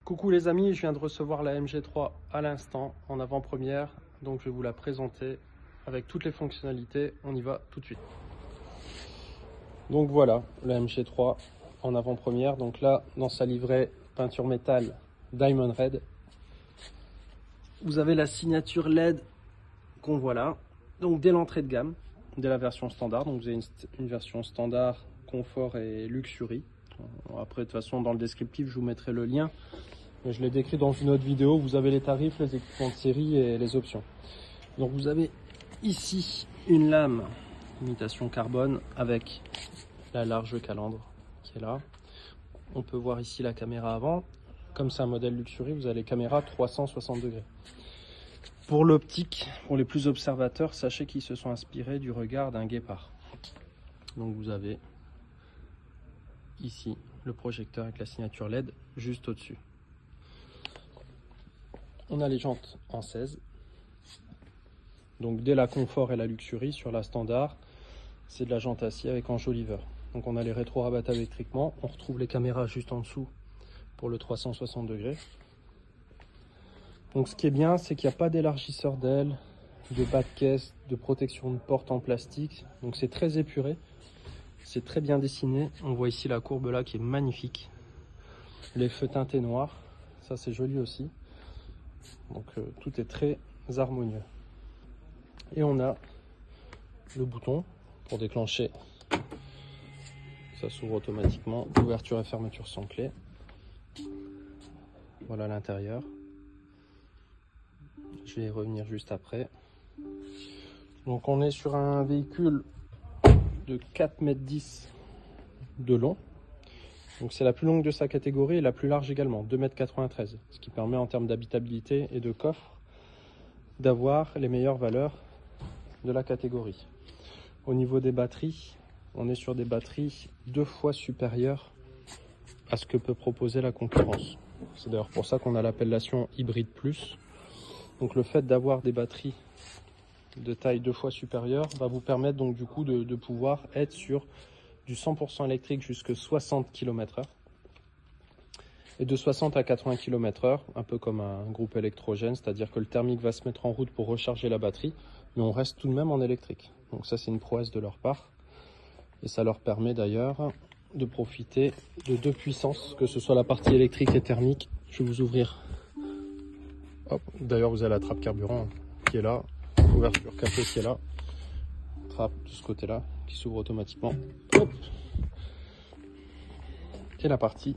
Coucou les amis, je viens de recevoir la MG3 à l'instant en avant-première, donc je vais vous la présenter avec toutes les fonctionnalités. On y va tout de suite. Donc voilà la MG3 en avant-première. Donc là, dans sa livrée peinture métal Diamond Red, vous avez la signature LED qu'on voit là. Donc dès l'entrée de gamme, dès la version standard. Donc vous avez une version standard, confort et luxury. Après de toute façon dans le descriptif je vous mettrai le lien. Je l'ai décrit dans une autre vidéo. Vous avez les tarifs, les équipements de série et les options. Donc vous avez ici une lame imitation carbone avec la large calandre qui est là. On peut voir ici la caméra avant. Comme c'est un modèle luxury, vous avez les caméras 360 degrés. Pour l'optique, pour les plus observateurs, sachez qu'ils se sont inspirés du regard d'un guépard. Donc vous avez ici le projecteur avec la signature LED juste au-dessus. On a les jantes en 16. Donc dès la confort et la luxury, sur la standard, c'est de la jante acier avec enjoliveur. Donc on a les rétro-rabattables électriquement. On retrouve les caméras juste en dessous pour le 360 degrés. Donc ce qui est bien, c'est qu'il n'y a pas d'élargisseur d'aile, de bas de caisse, de protection de porte en plastique. Donc c'est très épuré, c'est très bien dessiné. On voit ici la courbe là qui est magnifique. Les feux teintés noirs, ça c'est joli aussi. Donc tout est très harmonieux. Et on a le bouton pour déclencher. Ça s'ouvre automatiquement. Ouverture et fermeture sans clé. Voilà l'intérieur. Je vais y revenir juste après. Donc on est sur un véhicule de 4,10 m de long. Donc c'est la plus longue de sa catégorie et la plus large également, 2,93 m. Ce qui permet en termes d'habitabilité et de coffre d'avoir les meilleures valeurs de la catégorie. Au niveau des batteries, on est sur des batteries 2 fois supérieures à ce que peut proposer la concurrence. C'est d'ailleurs pour ça qu'on a l'appellation hybride plus. Donc le fait d'avoir des batteries de taille 2 fois supérieure va vous permettre donc du coup de pouvoir être sur du 100% électrique jusqu'à 60 km/h et de 60 à 80 km/h, un peu comme un groupe électrogène, c'est-à-dire que le thermique va se mettre en route pour recharger la batterie, mais on reste tout de même en électrique. Donc ça c'est une prouesse de leur part et ça leur permet d'ailleurs de profiter de 2 puissances, que ce soit la partie électrique et thermique. Je vais vous ouvrir. D'ailleurs vous avez la trappe carburant qui est là, ouverture capot qui est là, trappe de ce côté là qui s'ouvre automatiquement. Hop. Et la partie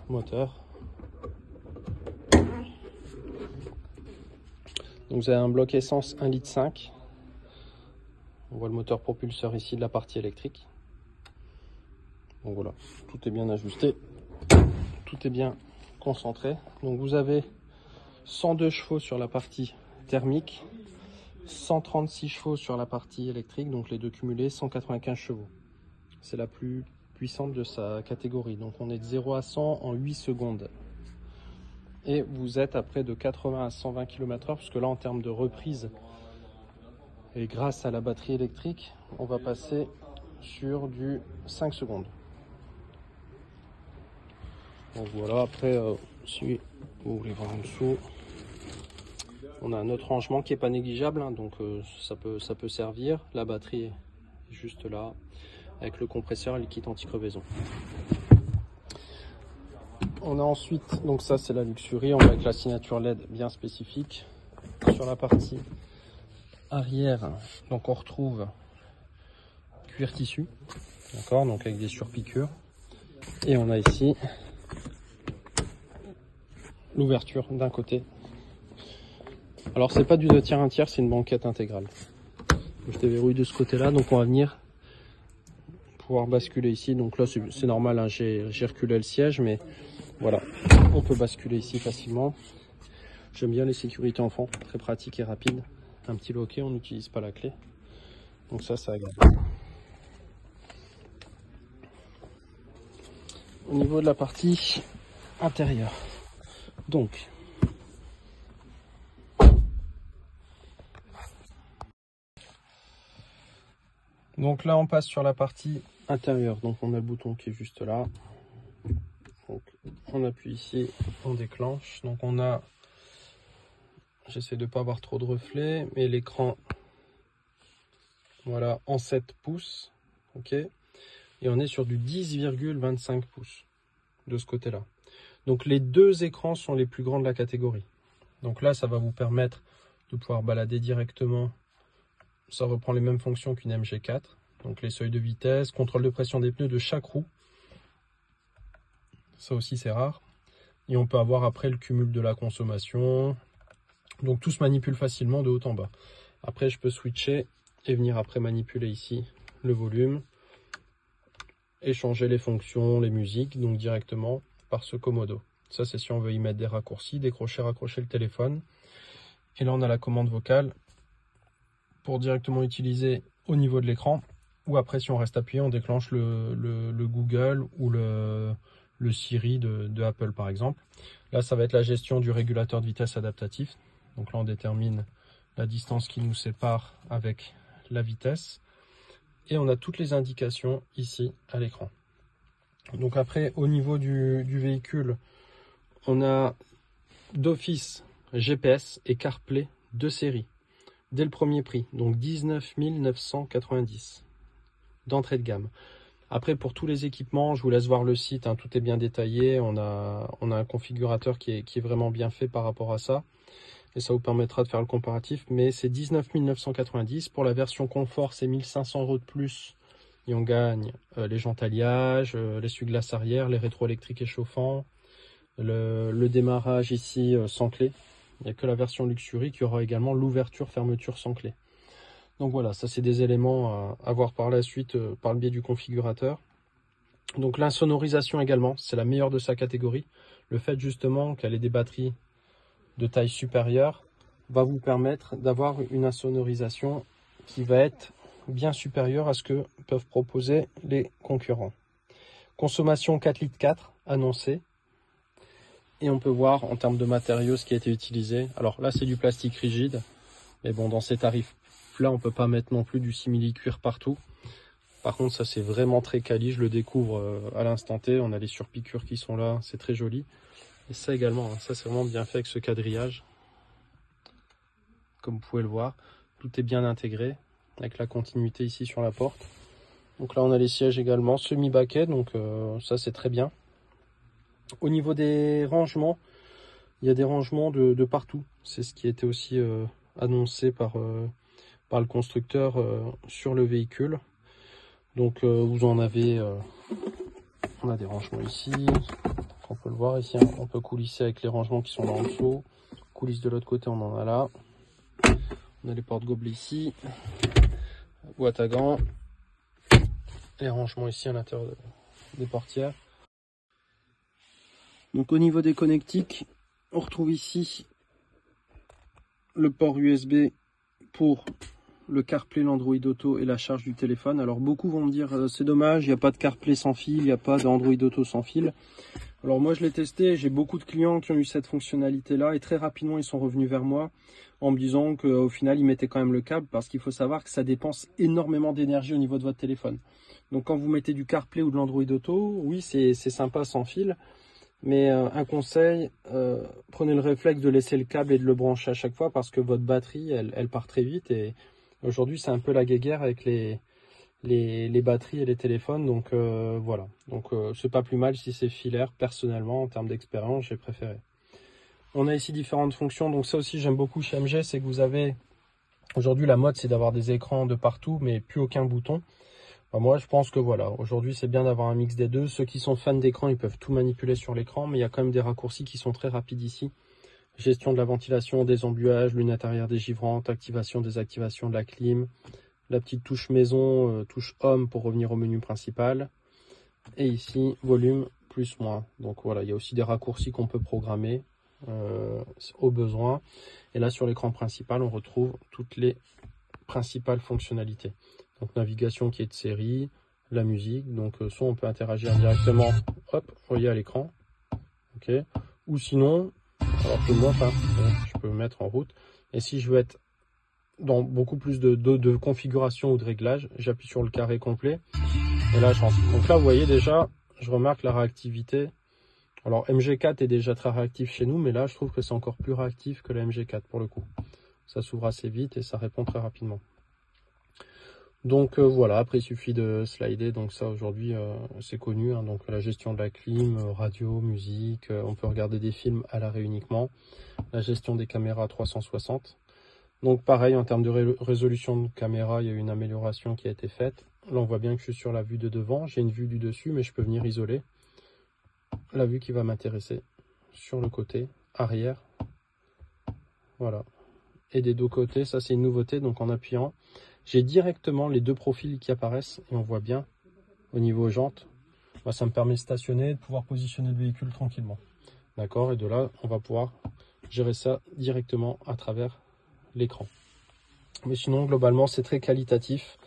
moteur. Donc vous avez un bloc essence 1,5 litre. On voit le moteur propulseur ici de la partie électrique. Donc voilà, tout est bien ajusté, tout est bien concentré. Donc vous avez 102 chevaux sur la partie thermique, 136 chevaux sur la partie électrique, donc les deux cumulés, 195 chevaux. C'est la plus puissante de sa catégorie. Donc on est de 0 à 100 en 8 secondes. Et vous êtes à près de 80 à 120 km/h, puisque là en termes de reprise, et grâce à la batterie électrique, on va passer sur du 5 secondes. Donc voilà, après, si vous voulez voir en dessous, on a un autre rangement qui n'est pas négligeable, hein, donc ça peut servir. La batterie est juste là, avec le compresseur et le kit anti-crevaison. On a ensuite, donc ça c'est la luxury, on va avec la signature LED bien spécifique. Sur la partie arrière, donc on retrouve cuir tissu, d'accord, donc avec des surpiqûres. Et on a ici l'ouverture d'un côté. Alors c'est pas du 2 tiers 1 tiers, c'est une banquette intégrale. Je déverrouille de ce côté là, donc on va venir pouvoir basculer ici. Donc là c'est normal, hein, j'ai reculé le siège, mais voilà, on peut basculer ici facilement. J'aime bien les sécurités enfants, très pratique et rapide. Un petit loquet, on n'utilise pas la clé, donc ça c'est agréable. Au niveau de la partie intérieure, donc là on passe sur la partie intérieure. Donc on a le bouton qui est juste là, Donc on appuie ici, on déclenche. Donc on a, j'essaie de ne pas avoir trop de reflets, mais l'écran, voilà, en 7 pouces. Ok. Et on est sur du 10,25 pouces de ce côté-là. Donc les deux écrans sont les plus grands de la catégorie. Donc là, ça va vous permettre de pouvoir balader directement. Ça reprend les mêmes fonctions qu'une MG4. Donc les seuils de vitesse, contrôle de pression des pneus de chaque roue. Ça aussi c'est rare. Et on peut avoir après le cumul de la consommation. Donc tout se manipule facilement de haut en bas. Après je peux switcher et venir après manipuler ici le volume. Et changer les fonctions, les musiques, donc directement par ce commodo. Ça c'est si on veut y mettre des raccourcis, décrocher, raccrocher le téléphone. Et là on a la commande vocale pour directement utiliser au niveau de l'écran. Ou après, si on reste appuyé, on déclenche le Google ou le Siri de Apple, par exemple. Là, ça va être la gestion du régulateur de vitesse adaptatif. Donc là, on détermine la distance qui nous sépare avec la vitesse. Et on a toutes les indications ici à l'écran. Donc après, au niveau du véhicule, on a d'office GPS et CarPlay de série. Dès le premier prix, donc 19 990 d'entrée de gamme. Après, pour tous les équipements, je vous laisse voir le site, hein, tout est bien détaillé. On a un configurateur qui est vraiment bien fait par rapport à ça. Et ça vous permettra de faire le comparatif. Mais c'est 19 990. Pour la version confort, c'est 1500 € de plus. Et on gagne les jantes alliage, l'essuie-glace arrière, les rétroélectriques et chauffants, le démarrage ici sans clé. Il n'y a que la version Luxury qui aura également l'ouverture-fermeture sans clé. Donc voilà, ça c'est des éléments à voir par la suite par le biais du configurateur. Donc l'insonorisation également, c'est la meilleure de sa catégorie. Le fait justement qu'elle ait des batteries de taille supérieure va vous permettre d'avoir une insonorisation qui va être bien supérieure à ce que peuvent proposer les concurrents. Consommation 4,4 litres annoncée. Et on peut voir en termes de matériaux ce qui a été utilisé. Alors là c'est du plastique rigide, mais bon dans ces tarifs là on peut pas mettre non plus du simili-cuir partout. Par contre ça c'est vraiment très quali, je le découvre à l'instant T. On a les surpiqûres qui sont là, c'est très joli. Et ça également, hein, ça c'est vraiment bien fait avec ce quadrillage. Comme vous pouvez le voir, tout est bien intégré avec la continuité ici sur la porte. Donc là on a les sièges également semi-baquets, donc ça c'est très bien. Au niveau des rangements, il y a des rangements de partout. C'est ce qui a été aussi annoncé par le constructeur sur le véhicule. Donc vous en avez, on a des rangements ici, on peut le voir ici, hein, on peut coulisser avec les rangements qui sont là en dessous. Coulisse de l'autre côté, on en a là. On a les portes gobelets ici, boîte à gants, les rangements ici à l'intérieur des portières. Donc au niveau des connectiques, on retrouve ici le port USB pour le CarPlay, l'Android Auto et la charge du téléphone. Alors beaucoup vont me dire c'est dommage, il n'y a pas de CarPlay sans fil, il n'y a pas d'Android Auto sans fil. Alors moi je l'ai testé, j'ai beaucoup de clients qui ont eu cette fonctionnalité là et très rapidement ils sont revenus vers moi en me disant qu'au final ils mettaient quand même le câble parce qu'il faut savoir que ça dépense énormément d'énergie au niveau de votre téléphone. Donc quand vous mettez du CarPlay ou de l'Android Auto, oui c'est sympa sans fil. Mais un conseil, prenez le réflexe de laisser le câble et de le brancher à chaque fois parce que votre batterie, elle part très vite. Et aujourd'hui, c'est un peu la guéguerre avec les batteries et les téléphones. Donc voilà. Donc c'est pas plus mal si c'est filaire. Personnellement, en termes d'expérience, j'ai préféré. On a ici différentes fonctions. Donc ça aussi, j'aime beaucoup chez MG, c'est que vous avez... Aujourd'hui, la mode, c'est d'avoir des écrans de partout, mais plus aucun bouton. Moi, je pense que voilà, aujourd'hui, c'est bien d'avoir un mix des deux. Ceux qui sont fans d'écran, ils peuvent tout manipuler sur l'écran, mais il y a quand même des raccourcis qui sont très rapides ici. Gestion de la ventilation, des embuages, lunettes arrière dégivrantes, activation, désactivation de la clim, la petite touche maison, touche home pour revenir au menu principal. Et ici, volume plus moins. Donc voilà, il y a aussi des raccourcis qu'on peut programmer au besoin. Et là, sur l'écran principal, on retrouve toutes les principales fonctionnalités. Donc navigation qui est de série, la musique, donc soit on peut interagir directement, hop, vous voyez à l'écran, ok, ou sinon, alors je le montre, hein, je peux me mettre en route, et si je veux être dans beaucoup plus de configuration ou de réglage, j'appuie sur le carré complet, et là je rentre. Donc là vous voyez déjà, je remarque la réactivité Alors MG4 est déjà très réactif chez nous, mais là je trouve que c'est encore plus réactif que la MG4 pour le coup. Ça s'ouvre assez vite et ça répond très rapidement. Donc voilà, après il suffit de slider, donc ça aujourd'hui c'est connu, hein, donc la gestion de la clim, radio, musique, on peut regarder des films à l'arrêt uniquement, la gestion des caméras 360. Donc pareil, en termes de résolution de caméra, il y a eu une amélioration qui a été faite. Là on voit bien que je suis sur la vue de devant, j'ai une vue du dessus, mais je peux venir isoler la vue qui va m'intéresser sur le côté arrière. Voilà. Et des deux côtés, ça c'est une nouveauté, donc en appuyant, j'ai directement les deux profils qui apparaissent et on voit bien au niveau jantes. Bah, ça me permet de stationner et de pouvoir positionner le véhicule tranquillement. D'accord, et de là, on va pouvoir gérer ça directement à travers l'écran. Mais sinon, globalement, c'est très qualitatif.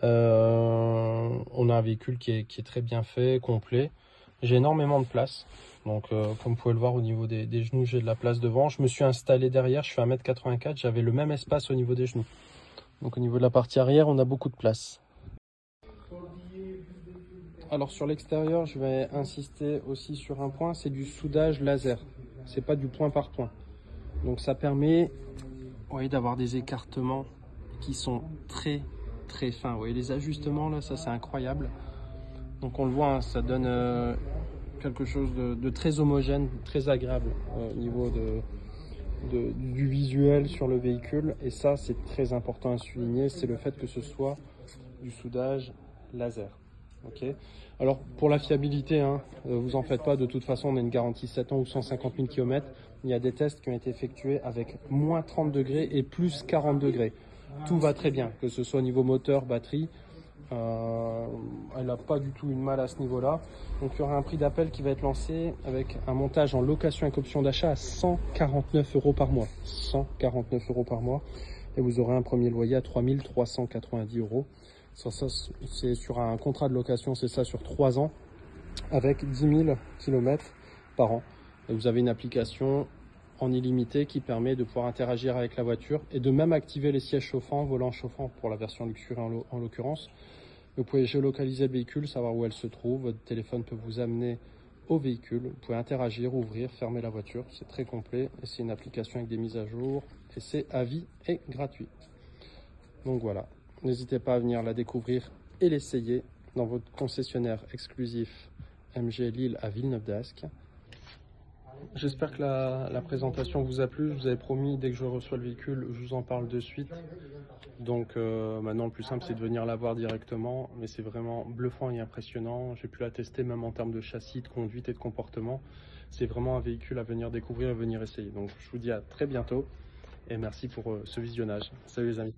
On a un véhicule qui est très bien fait, complet. J'ai énormément de place. Donc, comme vous pouvez le voir au niveau des genoux, j'ai de la place devant. Je me suis installé derrière, je fais 1,84 m. J'avais le même espace au niveau des genoux. Donc, au niveau de la partie arrière, on a beaucoup de place. Alors, sur l'extérieur, je vais insister aussi sur un point, c'est du soudage laser. C'est pas du point par point. Donc, ça permet, vous voyez, d'avoir des écartements qui sont très fin. Vous voyez les ajustements là, ça c'est incroyable. Donc on le voit, hein, ça donne quelque chose de très homogène, très agréable au niveau du visuel sur le véhicule. Et ça c'est très important à souligner, c'est le fait que ce soit du soudage laser. Ok. Alors pour la fiabilité, hein, vous en faites pas, de toute façon on a une garantie 7 ans ou 150 000 km. Il y a des tests qui ont été effectués avec moins 30 degrés et plus 40 degrés. Tout va très bien, que ce soit au niveau moteur, batterie. Elle n'a pas du tout une mal à ce niveau-là. Donc il y aura un prix d'appel qui va être lancé avec un montage en location avec option d'achat à 149 € par mois. 149 € par mois. Et vous aurez un premier loyer à 3 390 €. Ça c'est sur un contrat de location, c'est ça sur 3 ans, avec 10 000 km par an. Et vous avez une application en illimité qui permet de pouvoir interagir avec la voiture et de même activer les sièges chauffants, volants chauffants pour la version luxury en l'occurrence. Vous pouvez géolocaliser le véhicule, savoir où elle se trouve, votre téléphone peut vous amener au véhicule, vous pouvez interagir, ouvrir, fermer la voiture, c'est très complet et c'est une application avec des mises à jour et c'est à vie et gratuit. Donc voilà, n'hésitez pas à venir la découvrir et l'essayer dans votre concessionnaire exclusif MG Lille à Villeneuve-d'Ascq. J'espère que la présentation vous a plu. Je vous avais promis, dès que je reçois le véhicule, je vous en parle de suite. Donc maintenant, le plus simple, c'est de venir la voir directement. Mais c'est vraiment bluffant et impressionnant. J'ai pu la tester même en termes de châssis, de conduite et de comportement. C'est vraiment un véhicule à venir découvrir et à venir essayer. Donc je vous dis à très bientôt et merci pour ce visionnage. Salut les amis.